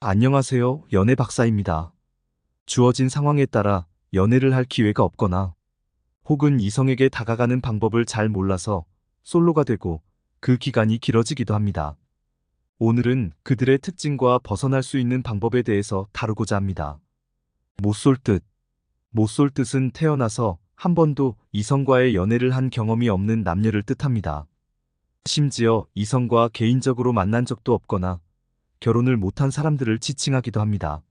안녕하세요. 연애 박사입니다. 주어진 상황에 따라 연애를 할 기회가 없거나 혹은 이성에게 다가가는 방법을 잘 몰라서 솔로가 되고 그 기간이 길어지기도 합니다. 오늘은 그들의 특징과 벗어날 수 있는 방법에 대해서 다루고자 합니다. 못쏠듯. 못쏠듯은 태어나서 한 번도 이성과의 연애를 한 경험이 없는 남녀를 뜻합니다. 심지어 이성과 개인적으로 만난 적도 없거나 결혼을 못한 사람들을 지칭하기도 합니다.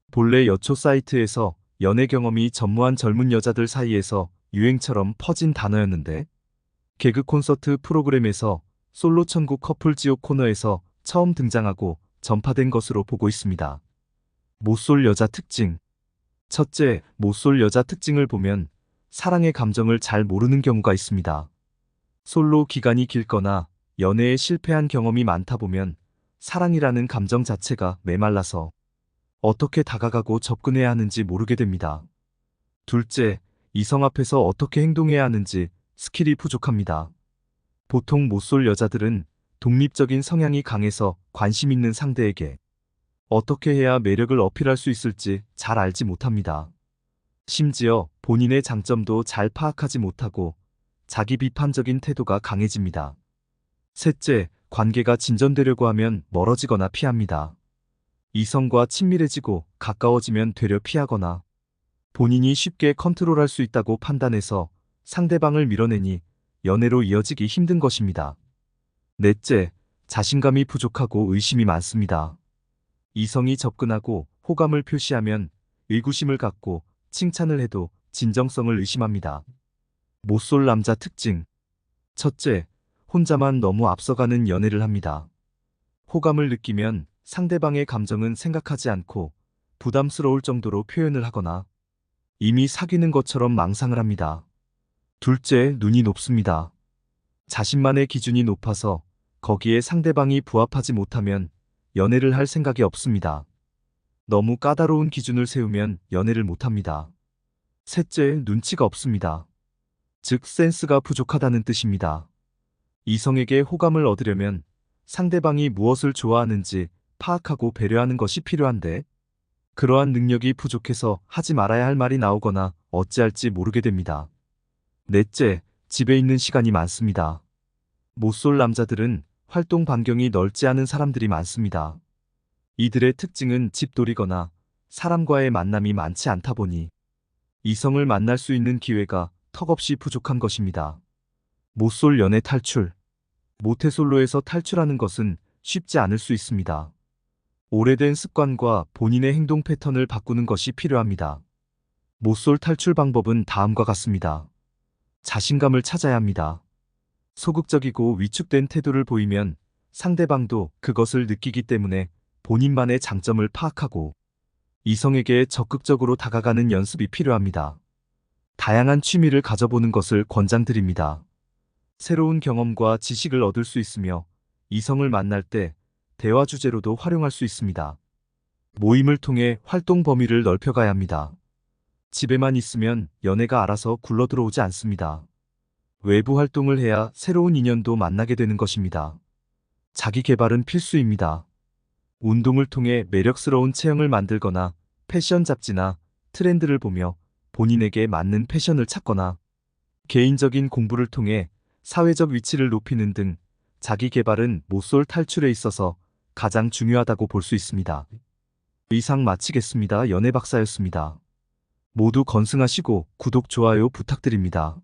본래 여초 사이트에서 연애 경험이 전무한 젊은 여자들 사이에서 유행처럼 퍼진 단어였는데, 개그 콘서트 프로그램에서 솔로 천국 커플 지옥 코너에서 처음 등장하고 전파된 것으로 보고 있습니다. 못쏠 여자 특징. 첫째, 못쏠 여자 특징을 보면 사랑의 감정을 잘 모르는 경우가 있습니다. 솔로 기간이 길거나 연애에 실패한 경험이 많다 보면 사랑이라는 감정 자체가 메말라서 어떻게 다가가고 접근해야 하는지 모르게 됩니다. 둘째, 이성 앞에서 어떻게 행동해야 하는지 스킬이 부족합니다. 보통 못쏠 여자들은 독립적인 성향이 강해서 관심 있는 상대에게 어떻게 해야 매력을 어필할 수 있을지 잘 알지 못합니다. 심지어 본인의 장점도 잘 파악하지 못하고 자기 비판적인 태도가 강해집니다. 셋째, 관계가 진전되려고 하면 멀어지거나 피합니다. 이성과 친밀해지고 가까워지면 되려 피하거나 본인이 쉽게 컨트롤할 수 있다고 판단해서 상대방을 밀어내니 연애로 이어지기 힘든 것입니다. 넷째, 자신감이 부족하고 의심이 많습니다. 이성이 접근하고 호감을 표시하면 의구심을 갖고 칭찬을 해도 진정성을 의심합니다. 못쏠 남자 특징. 첫째, 혼자만 너무 앞서가는 연애를 합니다. 호감을 느끼면 상대방의 감정은 생각하지 않고 부담스러울 정도로 표현을 하거나 이미 사귀는 것처럼 망상을 합니다. 둘째, 눈이 높습니다. 자신만의 기준이 높아서 거기에 상대방이 부합하지 못하면 연애를 할 생각이 없습니다. 너무 까다로운 기준을 세우면 연애를 못합니다. 셋째, 눈치가 없습니다. 즉, 센스가 부족하다는 뜻입니다. 이성에게 호감을 얻으려면 상대방이 무엇을 좋아하는지 파악하고 배려하는 것이 필요한데, 그러한 능력이 부족해서 하지 말아야 할 말이 나오거나 어찌할지 모르게 됩니다. 넷째, 집에 있는 시간이 많습니다. 못쏠 남자들은 활동 반경이 넓지 않은 사람들이 많습니다. 이들의 특징은 집돌이거나 사람과의 만남이 많지 않다 보니 이성을 만날 수 있는 기회가 턱없이 부족한 것입니다. 못쏠 연애 탈출. 모태솔로에서 탈출하는 것은 쉽지 않을 수 있습니다. 오래된 습관과 본인의 행동 패턴을 바꾸는 것이 필요합니다. 못쏠 탈출 방법은 다음과 같습니다. 자신감을 찾아야 합니다. 소극적이고 위축된 태도를 보이면 상대방도 그것을 느끼기 때문에 본인만의 장점을 파악하고 이성에게 적극적으로 다가가는 연습이 필요합니다. 다양한 취미를 가져보는 것을 권장드립니다. 새로운 경험과 지식을 얻을 수 있으며 이성을 만날 때 대화 주제로도 활용할 수 있습니다. 모임을 통해 활동 범위를 넓혀가야 합니다. 집에만 있으면 연애가 알아서 굴러들어오지 않습니다. 외부 활동을 해야 새로운 인연도 만나게 되는 것입니다. 자기 개발은 필수입니다. 운동을 통해 매력스러운 체형을 만들거나 패션 잡지나 트렌드를 보며 본인에게 맞는 패션을 찾거나 개인적인 공부를 통해 사회적 위치를 높이는 등 자기 개발은 못쏠 탈출에 있어서 가장 중요하다고 볼 수 있습니다. 이상 마치겠습니다. 연애 박사였습니다. 모두 건승하시고 구독, 좋아요 부탁드립니다.